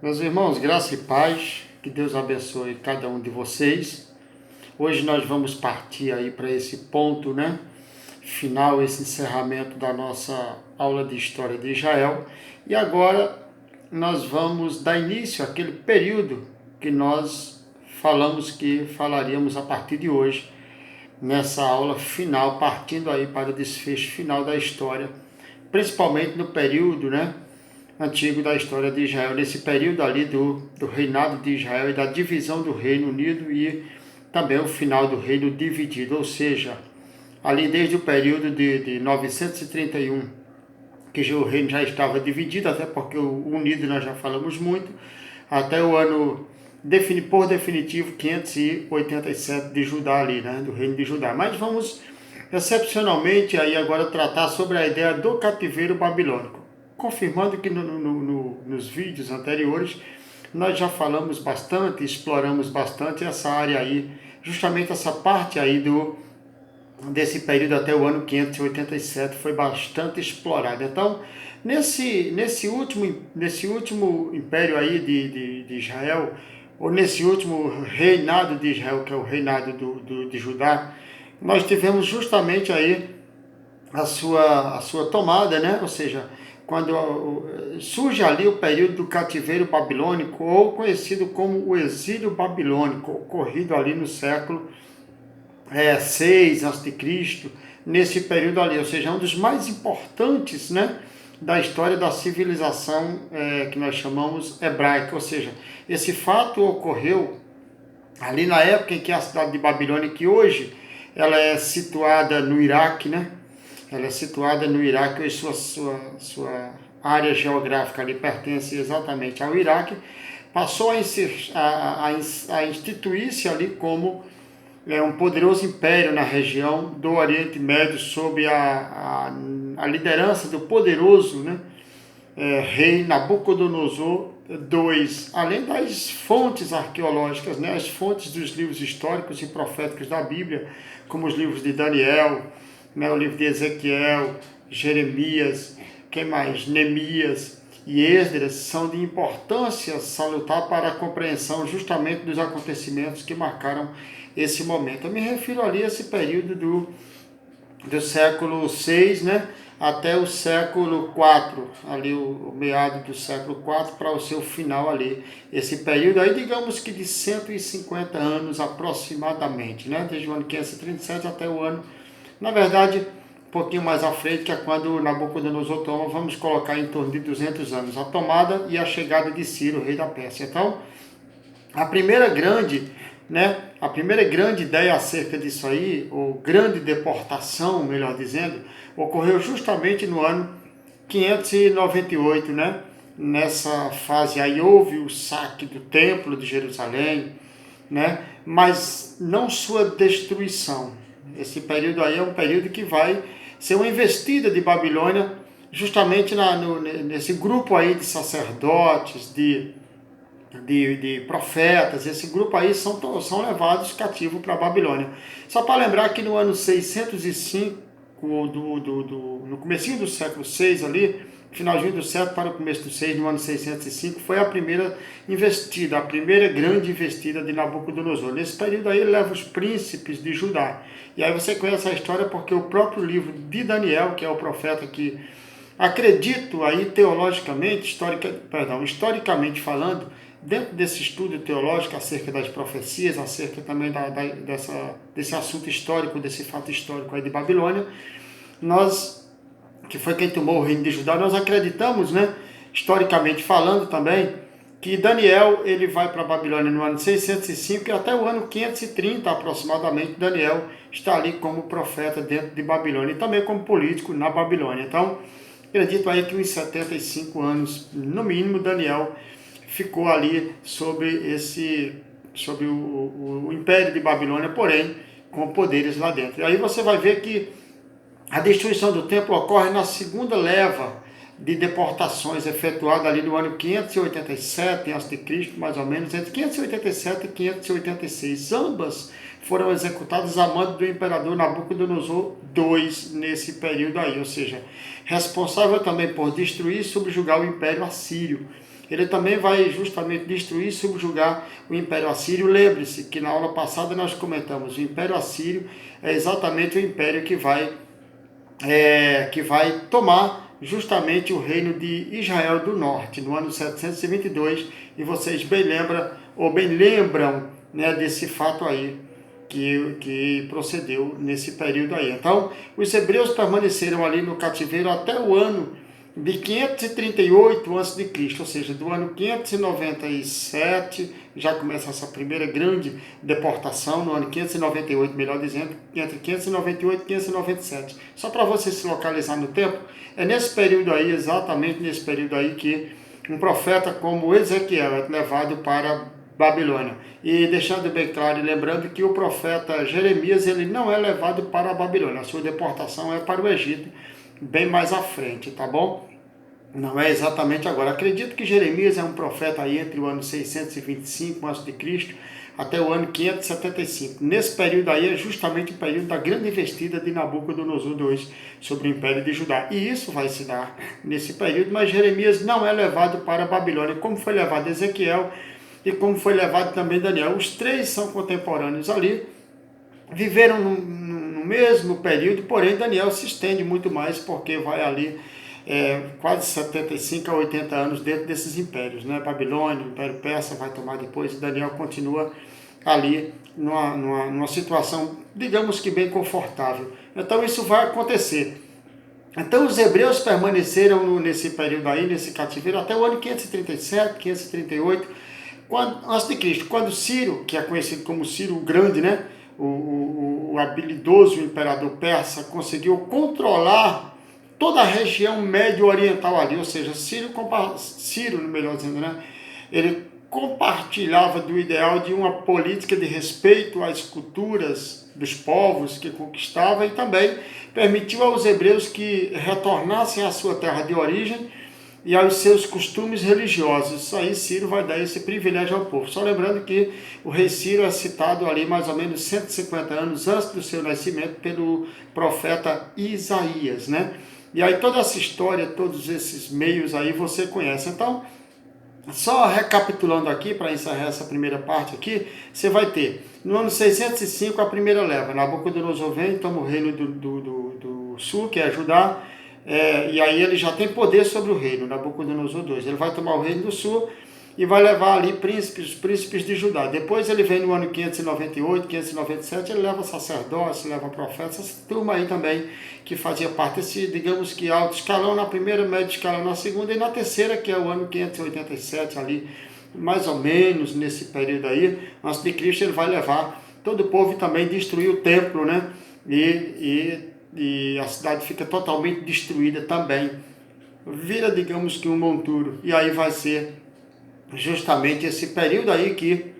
Meus irmãos, graça e paz, que Deus abençoe cada um de vocês. Hoje nós vamos partir aí para esse ponto, final, esse encerramento da nossa aula de História de Israel. E agora nós vamos dar início àquele período que nós falamos que falaríamos a partir de hoje, nessa aula final, partindo aí para o desfecho final da história, principalmente no período, antigo da história de Israel, nesse período ali do reinado de Israel e da divisão do Reino Unido e também o final do Reino Dividido, ou seja, ali desde o período de 931, que o reino já estava dividido, até porque o unido nós já falamos muito, até o ano, por definitivo, 587 de Judá ali, do Reino de Judá. Mas vamos, excepcionalmente, aí agora tratar sobre a ideia do cativeiro babilônico, confirmando que nos vídeos anteriores nós já falamos bastante, exploramos bastante essa área aí, justamente essa parte aí desse período até o ano 587 foi bastante explorada. Então, nesse último império aí de Israel, ou nesse último reinado de Israel, que é o reinado de Judá, nós tivemos justamente aí a sua tomada, ou seja, quando surge ali o período do cativeiro babilônico, ou conhecido como o exílio babilônico, ocorrido ali no século 6 a.C., nesse período ali, ou seja, um dos mais importantes, da história da civilização que nós chamamos hebraica, ou seja, esse fato ocorreu ali na época em que a cidade de Babilônia, que hoje ela é situada no Iraque, ela é situada no Iraque, e sua área geográfica ali pertence exatamente ao Iraque, passou a instituir-se ali como um poderoso império na região do Oriente Médio, sob a liderança do poderoso rei Nabucodonosor II, além das fontes arqueológicas, as fontes dos livros históricos e proféticos da Bíblia, como os livros de Daniel, o livro de Ezequiel, Jeremias, Neemias e Esdras, são de importância salutar para a compreensão justamente dos acontecimentos que marcaram esse momento. Eu me refiro ali a esse período do século VI, até o século IV, ali o meado do século IV para o seu final ali, esse período aí, digamos que de 150 anos aproximadamente, desde o ano 537 até o ano, na verdade, um pouquinho mais à frente, que é quando Nabucodonosor toma, vamos colocar em torno de 200 anos, a tomada e a chegada de Ciro, rei da Pérsia. Então, a primeira grande ideia acerca disso aí, ou grande deportação, melhor dizendo, ocorreu justamente no ano 598, Nessa fase aí houve o saque do templo de Jerusalém, mas não sua destruição. Esse período aí é um período que vai ser uma investida de Babilônia, justamente nesse grupo aí de sacerdotes, de profetas. Esse grupo aí são levados cativos para a Babilônia. Só para lembrar que no ano 605, no comecinho do século 6 ali, finalzinho do 7 para o começo do 6, no ano 605, foi a primeira investida, a primeira grande investida de Nabucodonosor. Nesse período aí ele leva os príncipes de Judá. E aí você conhece a história porque o próprio livro de Daniel, que é o profeta que acredito aí teologicamente, historicamente falando, dentro desse estudo teológico acerca das profecias, acerca também desse assunto histórico, desse fato histórico aí de Babilônia, que foi quem tomou o reino de Judá, nós acreditamos, historicamente falando também, que Daniel ele vai para a Babilônia no ano 605 e até o ano 530 aproximadamente, Daniel está ali como profeta dentro de Babilônia e também como político na Babilônia. Então, acredito aí que uns 75 anos, no mínimo, Daniel ficou ali sobre o Império de Babilônia, porém com poderes lá dentro. E aí você vai ver que a destruição do templo ocorre na segunda leva de deportações efetuada ali no ano 587 a.C., mais ou menos, entre 587 e 586. Ambas foram executadas a mando do imperador Nabucodonosor II nesse período aí, ou seja, responsável também por destruir e subjugar o Império Assírio. ele também vai justamente destruir e subjugar o Império Assírio. Lembre-se que na aula passada nós comentamos, o Império Assírio é exatamente o império que vai tomar justamente o reino de Israel do Norte, no ano 722, e vocês bem lembram, né, desse fato aí, que procedeu nesse período aí. Então, os hebreus permaneceram ali no cativeiro até o ano de 538 a.C., ou seja, do ano 597, já começa essa primeira grande deportação, no ano 598, melhor dizendo, entre 598 e 597. Só para você se localizar no tempo, é nesse período aí, exatamente nesse período aí, que um profeta como Ezequiel é levado para Babilônia. E deixando bem claro e lembrando que o profeta Jeremias, ele não é levado para a Babilônia, a sua deportação é para o Egito, bem mais à frente, tá bom? Não é exatamente agora. Acredito que Jeremias é um profeta aí entre o ano 625 a.C. até o ano 575. Nesse período aí é justamente o período da grande investida de Nabucodonosor II sobre o Império de Judá. E isso vai se dar nesse período, mas Jeremias não é levado para a Babilônia, como foi levado Ezequiel e como foi levado também Daniel. Os três são contemporâneos ali, viveram no mesmo período, porém Daniel se estende muito mais porque vai ali quase 75 a 80 anos dentro desses impérios, né? Babilônia, o Império Persa vai tomar depois, e Daniel continua ali numa situação, digamos que bem confortável. Então isso vai acontecer. Então os hebreus permaneceram nesse período aí, nesse cativeiro, até o ano 537, 538, antes de Cristo, quando Ciro, que é conhecido como Ciro o Grande, né? O habilidoso imperador persa, conseguiu controlar toda a região médio-oriental ali, ou seja, Ciro, melhor dizendo, né? Ele compartilhava do ideal de uma política de respeito às culturas dos povos que conquistava e também permitiu aos hebreus que retornassem à sua terra de origem e aos seus costumes religiosos. Isso aí Ciro vai dar esse privilégio ao povo. Só lembrando que o rei Ciro é citado ali mais ou menos 150 anos antes do seu nascimento pelo profeta Isaías, né? E aí toda essa história, todos esses meios aí você conhece. Então, só recapitulando aqui, para encerrar essa primeira parte aqui, você vai ter, no ano 605, a primeira leva. Nabucodonosor vem, toma o reino do sul, que é Judá, e aí ele já tem poder sobre o reino, Nabucodonosor II. Ele vai tomar o reino do sul e vai levar ali os príncipes de Judá. Depois ele vem no ano 598, 597, ele leva sacerdócio, leva profetas, essa turma aí também que fazia parte desse, digamos que alto escalão na primeira, médio escalão na segunda, e na terceira, que é o ano 587 ali, mais ou menos nesse período aí, antes de Cristo, ele vai levar todo o povo e também destruir o templo, né? E a cidade fica totalmente destruída também. Vira, digamos que um monturo. E aí vai ser justamente esse período aí que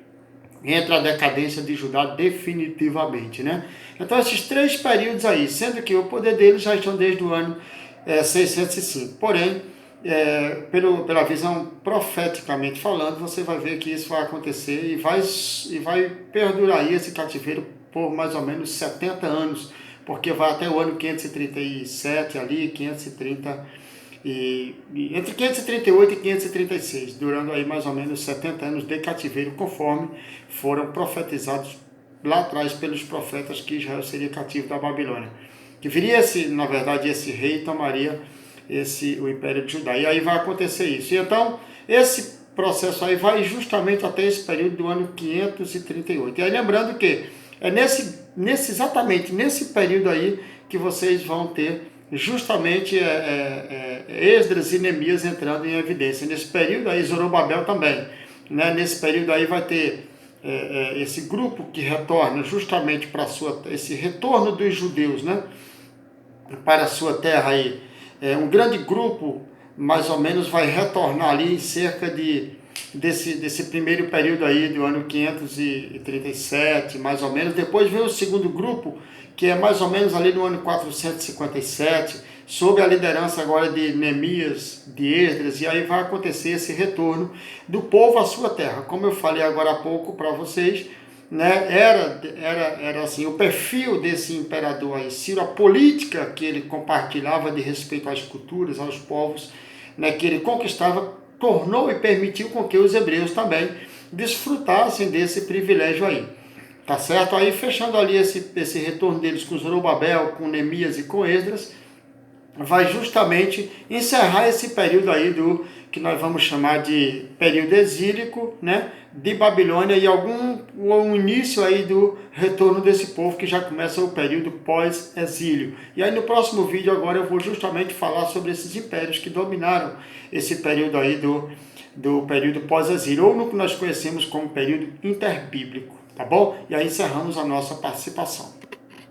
entra a decadência de Judá definitivamente, né? Então esses três períodos aí, sendo que o poder deles já estão desde o ano 605. Porém, pela visão profeticamente falando, você vai ver que isso vai acontecer e vai perdurar aí esse cativeiro por mais ou menos 70 anos, porque vai até o ano 537 ali, 530 entre 538 e 536, durando aí mais ou menos 70 anos de cativeiro, conforme foram profetizados lá atrás pelos profetas que Israel seria cativo da Babilônia. Que viria na verdade, esse rei tomaria o Império de Judá. E aí vai acontecer isso. E então, esse processo aí vai justamente até esse período do ano 538. E aí lembrando que é exatamente nesse período aí que vocês vão ter justamente Esdras e Neemias entrando em evidência. Nesse período aí, Zorobabel também. Né? Nesse período aí vai ter esse grupo que retorna justamente para esse retorno dos judeus, né? Para a sua terra aí. Um grande grupo, mais ou menos, vai retornar ali em cerca desse primeiro período aí, do ano 537, mais ou menos. Depois vem o segundo grupo, que é mais ou menos ali no ano 457, sob a liderança agora de Neemias, de Esdras, e aí vai acontecer esse retorno do povo à sua terra. Como eu falei agora há pouco para vocês, né, era assim, o perfil desse imperador aí, Ciro, a política que ele compartilhava de respeito às culturas, aos povos, né, que ele conquistava, tornou e permitiu com que os hebreus também desfrutassem desse privilégio aí. Tá certo? Aí fechando ali esse retorno deles com Zorobabel, com Neemias e com Esdras, vai justamente encerrar esse período aí do que nós vamos chamar de período exílico, né, de Babilônia, e um início aí do retorno desse povo, que já começa o período pós-exílio. E aí no próximo vídeo agora eu vou justamente falar sobre esses impérios que dominaram esse período aí do período pós-exílio, ou no que nós conhecemos como período interbíblico, tá bom? E aí encerramos a nossa participação.